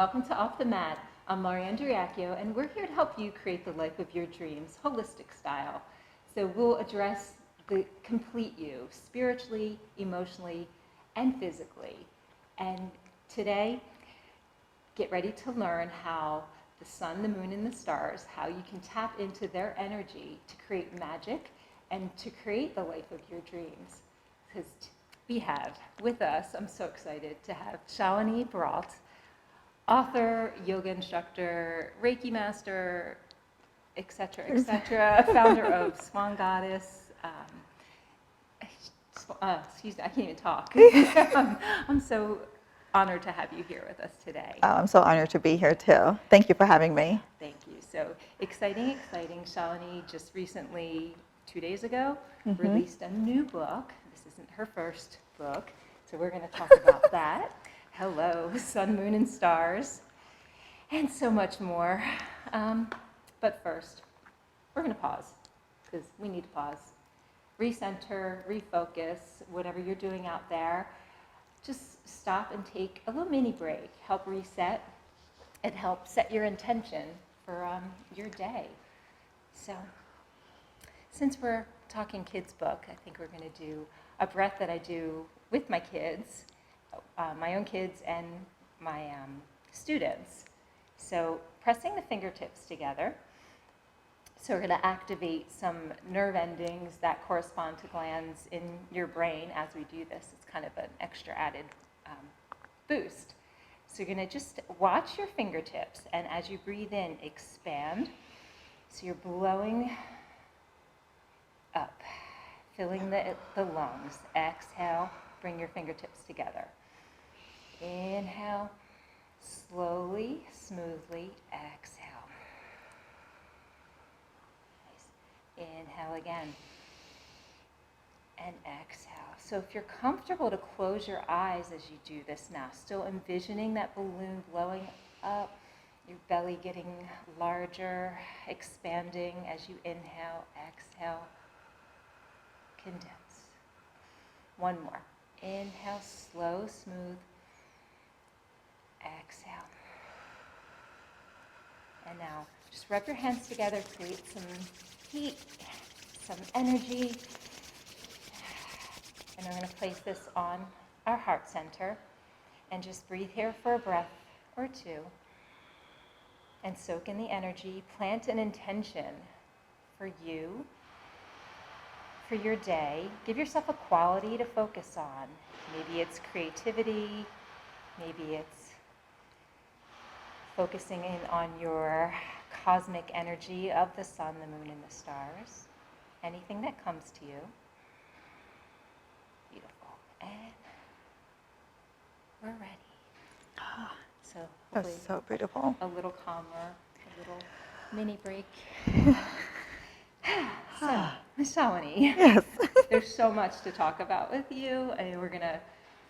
welcome to Off the Mat. I'm Lauri Andreacchio, and we're here to help you create the life of your dreams, holistic style. So we'll address the complete you, spiritually, emotionally, and physically. And today, get ready to learn how the sun, the moon, and the stars, how you can tap into their energy to create magic and to create the life of your dreams. Because we have with us, I'm so excited to have Shalini Bharat, author, yoga instructor, Reiki master, etc., founder of Swan Goddess. Excuse me, I can't even talk. I'm so honored to have you here with us today. Oh, I'm so honored to be here too. Thank you for having me. Thank you. So exciting. Shalini just recently, 2 days ago, released a new book. This isn't her first book, so we're going to talk about that. Hello, sun, moon, and stars, and so much more. But first, we're going to pause, because we need to pause. Recenter, refocus, whatever you're doing out there. Just stop and take a little mini break. Help reset. It helps set your intention for your day. So, since we're talking kids' book, I think we're going to do a breath that I do with my kids. My own kids and my students. So pressing the fingertips together. So we're going to activate some nerve endings that correspond to glands in your brain as we do this. It's kind of an extra added boost. So you're going to just watch your fingertips, and as you breathe in, expand. So you're blowing up, filling the lungs. Exhale, bring your fingertips together. Inhale, slowly, smoothly, exhale. Nice. Inhale again, and exhale. So if you're comfortable to close your eyes as you do this now, still envisioning that balloon blowing up, your belly getting larger, expanding as you inhale, exhale, condense. One more. Inhale, slow, smooth. Exhale. And now just rub your hands together, create some heat, some energy. And we're going to place this on our heart center and just breathe here for a breath or two and soak in the energy. Plant an intention for you, for your day. Give yourself a quality to focus on. Maybe it's creativity, maybe it's focusing in on your cosmic energy of the sun, the moon, and the stars. Anything that comes to you. Beautiful. And we're ready. So That's so beautiful. a little calmer, a little mini break. So, Ms. Shalini, Yes. there's so much to talk about with you, and we're going to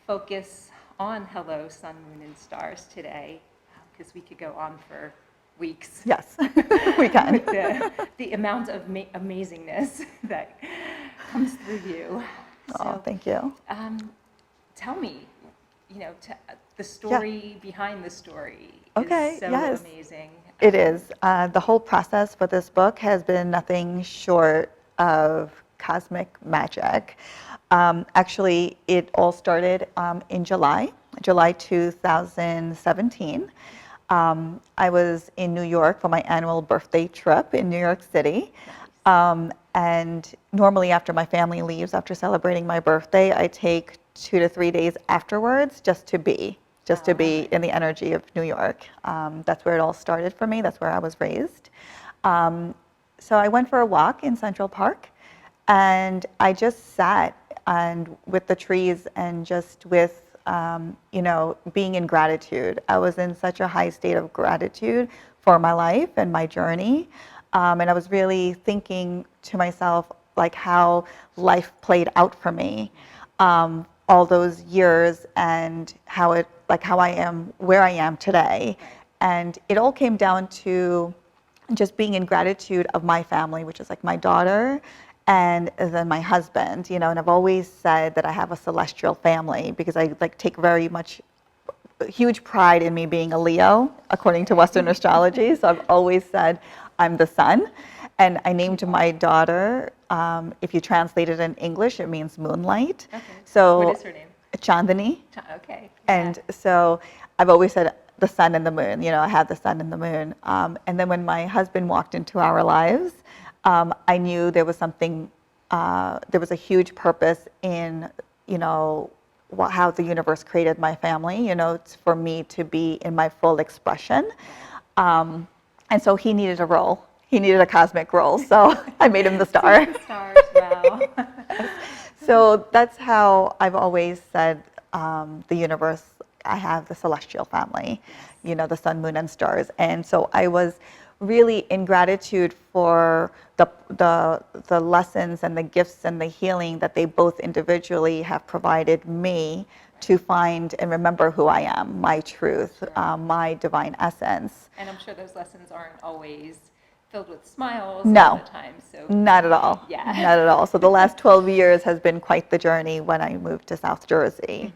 focus on Hello, Sun, Moon, and Stars today, because we could go on for weeks. Yes, we can. With the amount of amazingness that comes through you. Oh, thank you. Tell me, the story behind the story Okay, is so yes. amazing. It is. The whole process for this book has been nothing short of cosmic magic. Actually, it all started in July 2017. I was in New York for my annual birthday trip in New York City. And normally after my family leaves, after celebrating my birthday, I take 2 to 3 days afterwards just to be in the energy of New York. That's where it all started for me. That's where I was raised. So I went for a walk in Central Park, and I just sat and with the trees and just with being in gratitude. I was in such a high state of gratitude for my life and my journey. And I was really thinking to myself, like, how life played out for me all those years, and how I am where I am today. And it all came down to just being in gratitude of my family, which is like my daughter and then my husband, and I've always said that I have a celestial family because I take very much huge pride in me being a Leo, according to Western astrology. So I've always said I'm the sun. And I named my daughter, if you translate it in English, it means moonlight. Okay. So What is her name? Chandani. Okay. And so I've always said the sun and the moon, I have the sun and the moon. And then when my husband walked into our lives, I knew there was something, there was a huge purpose in, how the universe created my family, it's for me to be in my full expression. And so he needed a role. He needed a cosmic role. So I made him the star. The stars, wow. So that's how I've always said the universe, I have the celestial family, the sun, moon, and stars. And so I was really in gratitude for the lessons and the gifts and the healing that they both individually have provided me to find and remember who I am, my truth, my divine essence. And I'm sure those lessons aren't always filled with smiles No, all the time. So not at all. Yeah. Not at all. So the last 12 years has been quite the journey when I moved to South Jersey.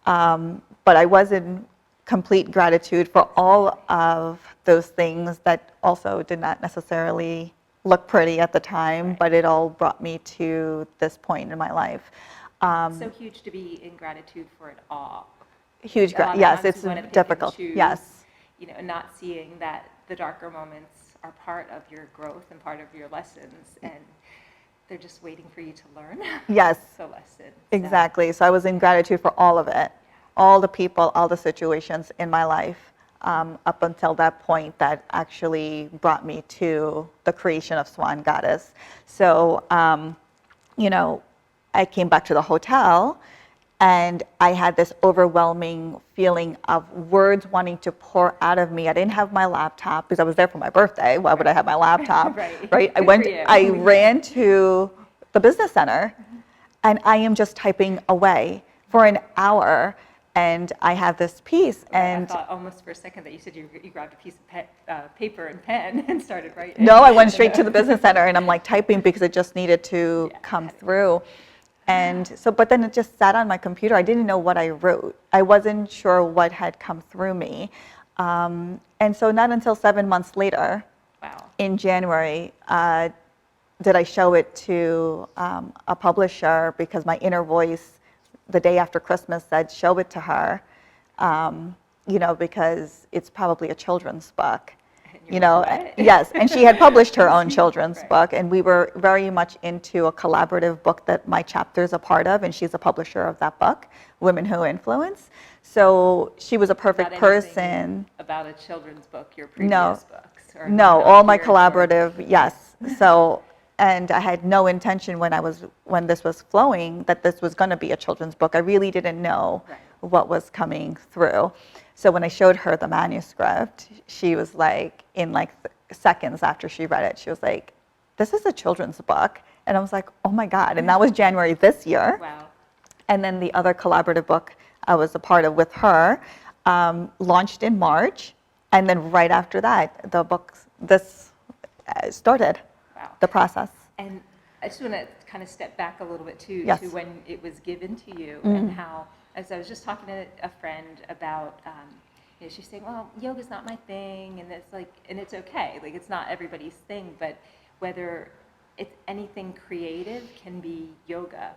But I was in complete gratitude for all of those things that also did not necessarily look pretty at the time, but it all brought me to this point in my life. So huge to be in gratitude for it all. Huge, yes, Sometimes it's we wanna pick and difficult. choose, Yes, and not seeing that the darker moments are part of your growth and part of your lessons, and they're just waiting for you to learn yes, the lesson. exactly. So I was in gratitude for all of it, all the people, all the situations in my life, up until that point that actually brought me to the creation of Swan Goddess. So, I came back to the hotel and I had this overwhelming feeling of words wanting to pour out of me. I didn't have my laptop because I was there for my birthday. Why would I have my laptop? Right? I ran to the business center and I am just typing away for an hour. And I have this piece, and I thought almost for a second that you said you grabbed a piece of paper and pen and started writing. no, I went straight to the business center, and I'm like typing because it just needed to come through. And so, but then it just sat on my computer. I didn't know what I wrote. I wasn't sure what had come through me. And so not until 7 months later, in January, did I show it to a publisher because my inner voice the day after Christmas said, show it to her, because it's probably a children's book. Yes, and she had published her own children's book, and we were very much into a collaborative book that my chapter is a part of, and she's a publisher of that book, Women Who Influence. So she was a perfect person. About a children's book, your previous books? Or no, all my collaborative, yes. So, and I had no intention when this was flowing that this was going to be a children's book. I really didn't know what was coming through. So when I showed her the manuscript, she was like, in like seconds after she read it, she was like, this is a children's book. And I was like, oh my God. And that was January this year. Wow. And then the other collaborative book I was a part of with her launched in March. And then right after that, this started the process. And I just want to kind of step back a little bit to when it was given to you and how, as I was just talking to a friend about, she's saying, well, yoga's not my thing, and it's like, and it's okay, like it's not everybody's thing, but whether it's anything creative can be yoga,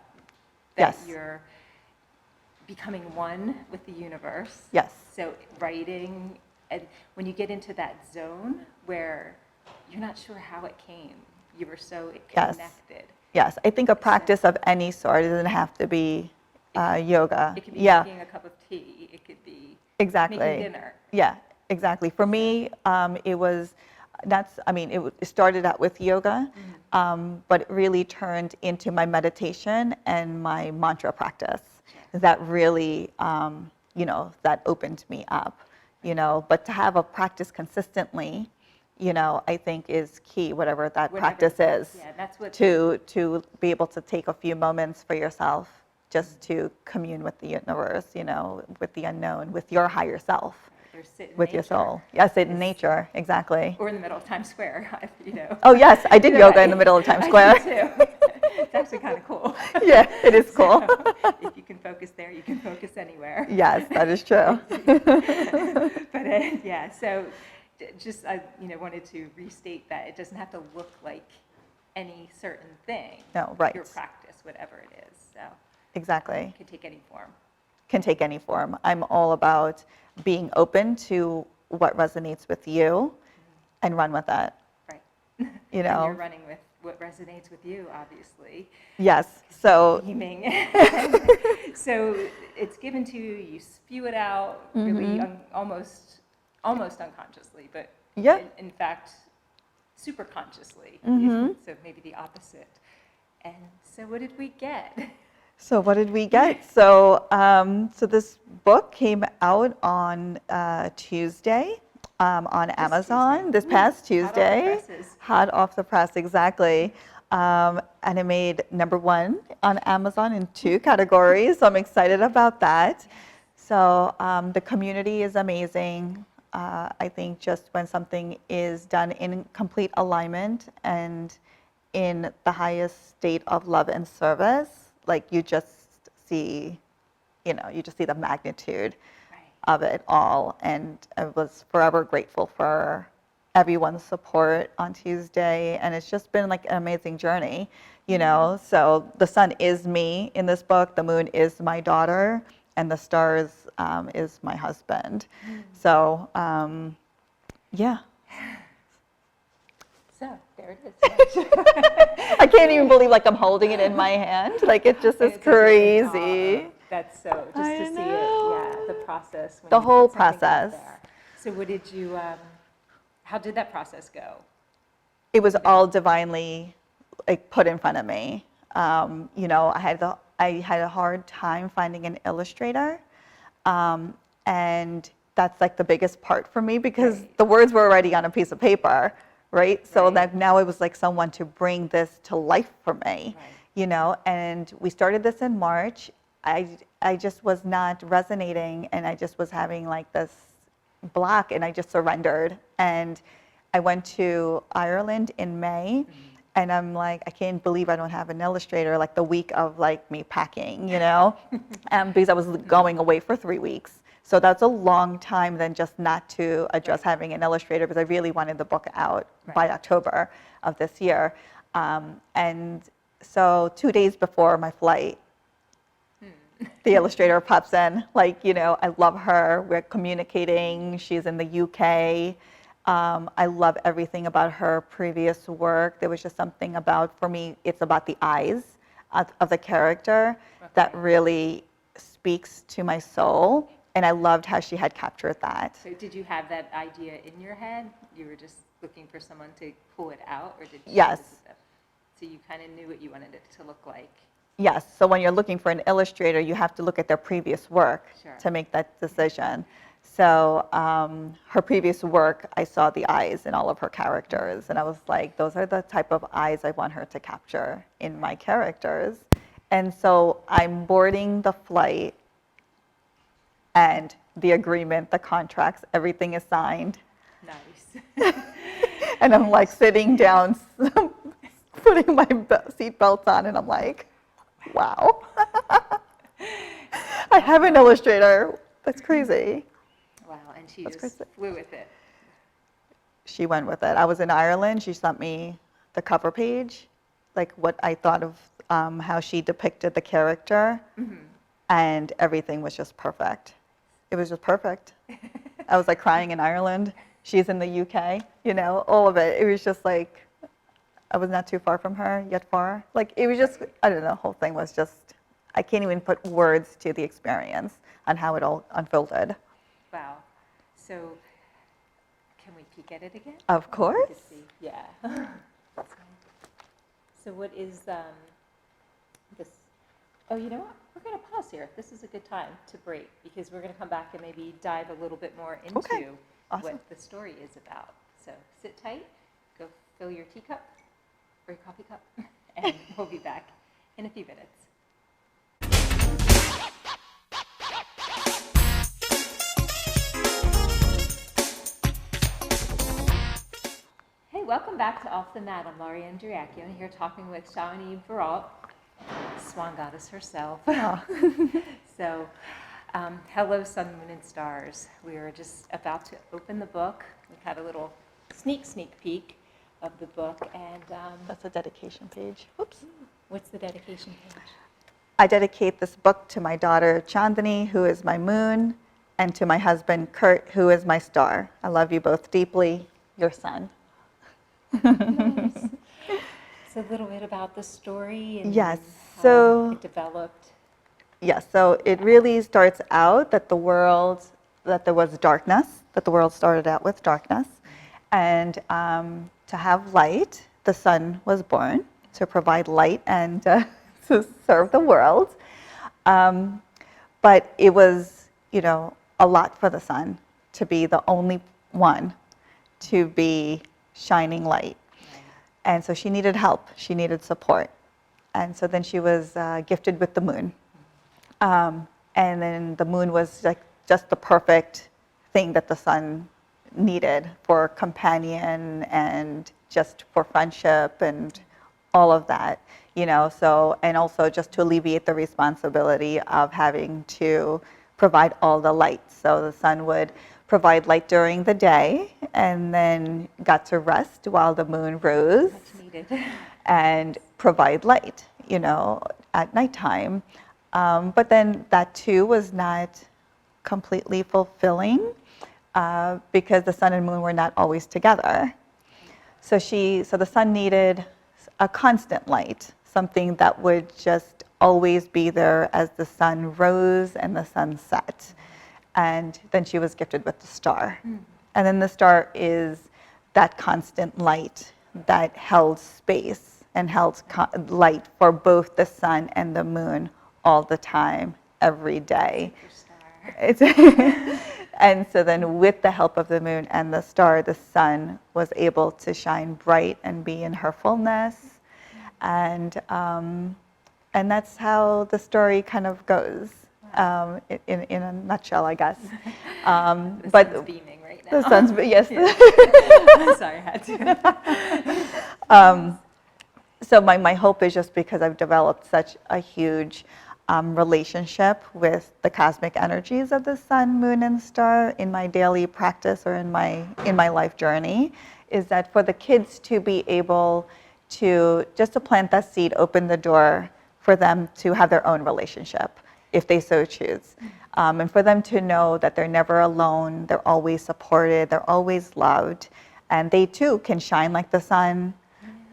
that you're becoming one with the universe. Yes. So writing, and when you get into that zone where you're not sure how it came, you were so connected. Yes, I think a practice of any sort, it doesn't have to be yoga. It could be making a cup of tea. It could be making dinner. Yeah, exactly. For me, it started out with yoga, but it really turned into my meditation and my mantra practice. That really, that opened me up, but to have a practice consistently, I think is key, whatever that practice is, that's what to be able to take a few moments for yourself just to commune with the universe, with the unknown, with your higher self, with your soul. Yes, sit in nature, exactly. Or in the middle of Times Square, Oh yes, I did yoga in the middle of Times Square. I did too. It's actually kind of cool. Yeah, it is cool. So, if you can focus there, you can focus anywhere. Yes, that is true. But yeah, so just I wanted to restate that it doesn't have to look like any certain thing. No, right. Your practice, whatever it is. So Exactly. it can take any form. Can take any form. I'm all about being open to what resonates with you and run with that. Right. You And know? you're running with what resonates with you, obviously. Yes. So, Beaming. So it's given to you, you spew it out really almost unconsciously, but yeah. in fact, super consciously. So maybe the opposite. And so what did we get? So what did we get? So, so this book came out on Tuesday on Amazon. Tuesday. This past Hot off the Tuesday. presses. Hot off the press, exactly. And it made #1 on Amazon in 2 categories. So I'm excited about that. So the community is amazing. I think just when something is done in complete alignment and in the highest state of love and service, like you just see, you just see the magnitude of it all. And I was forever grateful for everyone's support on Tuesday. And it's just been like an amazing journey, So the sun is me in this book, the moon is my daughter, and the stars is my husband. So, yeah. So there it is. I can't even believe like I'm holding it in my hand. Like it just is It's really crazy. That's so, just I to see it, know. yeah, the process. When The you put whole something out process. there. So what did you, how did that process go? It was all divinely like put in front of me. I had a hard time finding an illustrator, and that's like the biggest part for me because Right. the words were already on a piece of paper, right? So Right. that now it was like someone to bring this to life for me, And we started this in March. I just was not resonating, and I just was having like this block, and I just surrendered. And I went to Ireland in May, and I'm like, I can't believe I don't have an illustrator like the week of like me packing, because I was going away for 3 weeks. So that's a long time than just not to address having an illustrator, because I really wanted the book out by October of this year. And so 2 days before my flight, the illustrator pops in. Like, I love her. We're communicating. She's in the UK. I love everything about her previous work. There was just something about, for me, it's about the eyes of the character that really speaks to my soul. And I loved how she had captured that. So did you have that idea in your head? You were just looking for someone to pull it out, or did you? Yes. So you kind of knew what you wanted it to look like. Yes. So when you're looking for an illustrator, you have to look at their previous work to make that decision. So her previous work, I saw the eyes in all of her characters. And I was like, those are the type of eyes I want her to capture in my characters. And so I'm boarding the flight, and the agreement, the contracts, everything is signed. Nice. And I'm like sitting down, putting my seatbelt on, and I'm like, wow. I have an illustrator. That's crazy. Wow, and she That's just crazy. flew with it. She went with it. I was in Ireland. She sent me the cover page, like what I thought of how she depicted the character, and everything was just perfect. It was just perfect. I was like crying in Ireland. She's in the UK, all of it. It was just like, I was not too far from her, yet far. Like, it was just, I don't know, the whole thing was just, I can't even put words to the experience on how it all unfolded. Wow. So can we peek at it again? Of course. To see. Yeah. So what is this? Oh, you know what? We're going to pause here. This is a good time to break, because we're going to come back and maybe dive a little bit more into Awesome. what the story is about. So sit tight, go fill your teacup or your coffee cup, and we'll be back in a few minutes. Hey, welcome back to Off the Mat. I'm Lauri Andreacchio, and here talking with Shalini Viral, Swan goddess herself. Oh. So, hello, sun, moon, and stars. We are just about to open the book. We've had a little sneak peek of the book, and That's a dedication page. Oops. what's the dedication page? I dedicate this book to my daughter Chandani, who is my moon, and to my husband Kurt, who is my star. I love you both deeply. Your son. Nice. So a little bit about the story and Yes. how So it developed. yes. So it really starts out that there was darkness. That the world started out with darkness, and to have light, the sun was born to provide light and to serve the world. But it was, a lot for the sun to be the only one to be shining light. And so she needed help. She needed support. And so then she was gifted with the moon. And then the moon was like just the perfect thing that the sun needed for companion and just for friendship and all of that, so, and also just to alleviate the responsibility of having to provide all the light. So the sun would provide light during the day and then got to rest while the moon rose. Much needed. And provide light, at nighttime. But then that too was not completely fulfilling because the sun and moon were not always together. So the sun needed a constant light, something that would just always be there as the sun rose and the sun set. And then she was gifted with the star. And then the star is that constant light that held space and held light for both the sun and the moon all the time, every day. And so then with the help of the moon and the star, the sun was able to shine bright and be in her fullness. And that's how the story kind of goes, in a nutshell, I guess. The But sun's beaming right now. the sun's, yes. I'm sorry, I had to. So my hope is just because I've developed such a huge relationship with the cosmic energies of the sun, moon, and star in my daily practice or in my life journey, is that for the kids to be able to just to plant that seed, open the door for them to have their own relationship, if they so choose. And for them to know that they're never alone, they're always supported, they're always loved, and they too can shine like the sun.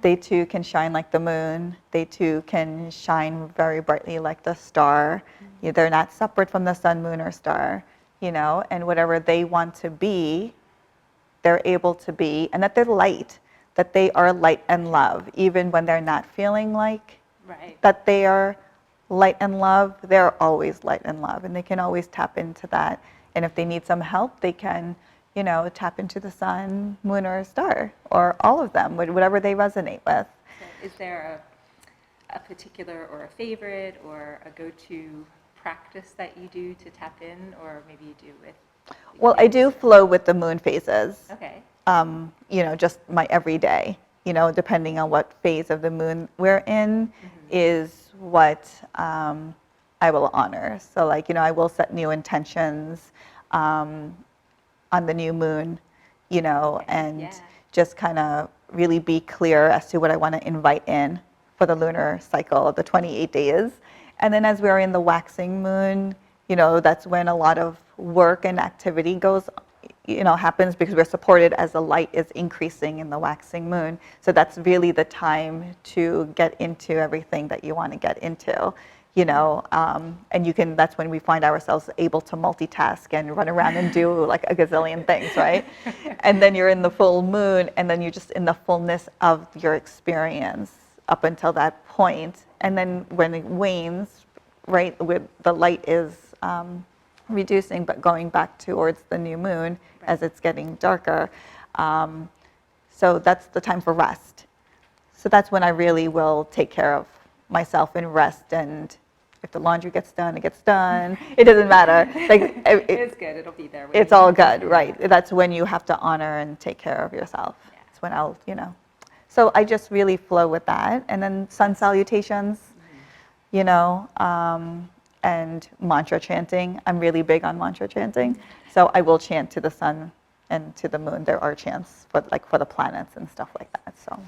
They too can shine like the moon. They too can shine very brightly like the star. They're not separate from the sun, moon, or star, and whatever they want to be, they're able to be, and that they're light, that they are light and love, even when they're not feeling like that they are light and love, they're always light and love, and they can always tap into that. And if they need some help, they can tap into the sun, moon, or star, or all of them, whatever they resonate with. So is there a particular or a favorite or a go-to practice that you do to tap in, or maybe you do with? Well, I do flow with the moon phases. Okay. Just my everyday, depending on what phase of the moon we're in, is what I will honor. So I will set new intentions on the new moon, and just kind of really be clear as to what I want to invite in for the lunar cycle of the 28 days. And then as we're in the waxing moon, that's when a lot of work and activity happens, because we're supported as the light is increasing in the waxing moon. So that's really the time to get into everything that you want to get into. And that's when we find ourselves able to multitask and run around and do like a gazillion things, right? And then you're in the full moon, and then you're just in the fullness of your experience up until that point. And then when it wanes, right, with the light is reducing, but going back towards the new moon as it's getting darker. So that's the time for rest. So that's when I really will take care of myself and rest, and if the laundry gets done, it gets done. It doesn't matter. It's good. It'll be there. It's all good, right? That's when you have to honor and take care of yourself. Yeah. It's when So I just really flow with that. And then sun salutations. you know, and mantra chanting. I'm really big on mantra chanting. So I will chant to the sun and to the moon. There are chants for the planets and stuff like that. So.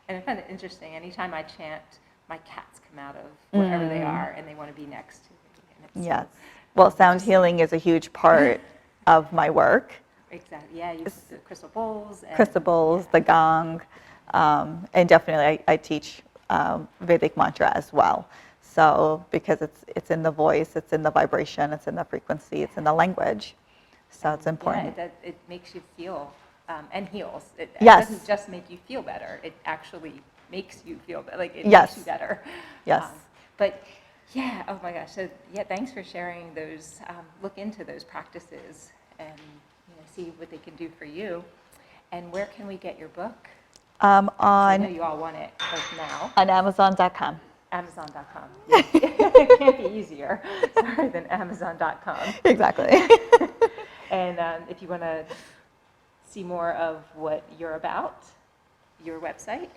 And I find it interesting. Anytime I chant, my cats come out of wherever they are, and they want to be next to me. And it's Yes. so Well, sound interesting. healing is a huge part of my work. Exactly. Yeah, you put the crystal bowls. And, Crystal bowls, the gong, and definitely I teach Vedic mantra as well. So because it's in the voice, it's in the vibration, it's in the frequency, it's in the language. So it's important. Yeah, it makes you feel and heals. It Yes. doesn't just make you feel better. It actually makes you feel better. Like it Yes. makes you better. Yes. But yeah, oh my gosh. So yeah, thanks for sharing those. Look into those practices and see what they can do for you. And where can we get your book? I know you all want it like now. On Amazon.com. Amazon.com. Yeah. It can't be easier, sorry, than Amazon.com. Exactly. And if you want to see more of what you're about, your website,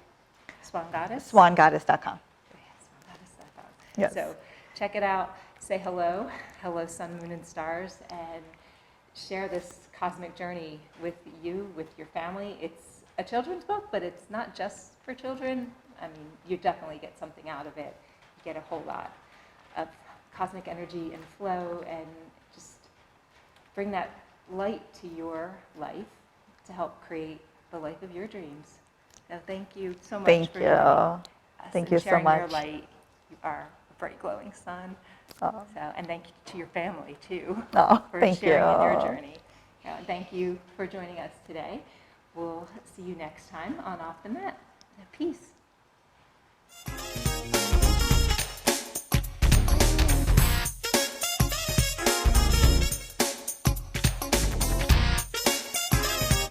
Swan Goddess. SwanGoddess.com. SwanGoddess.com. Yes. So check it out. Say hello. Hello, sun, moon, and stars. And share this cosmic journey with you, with your family. It's a children's book, but it's not just for children. I mean, you definitely get something out of it. You get a whole lot of cosmic energy and flow, and just bring that light to your life to help create the life of your dreams. So thank you so much Thank for you. joining us Thank and you so sharing your much. light. You are a bright, glowing sun. Oh. So, and thank you to your family too Oh, for thank sharing in their you. journey. And thank you for joining us today. We'll see you next time on Off the Mat. Peace.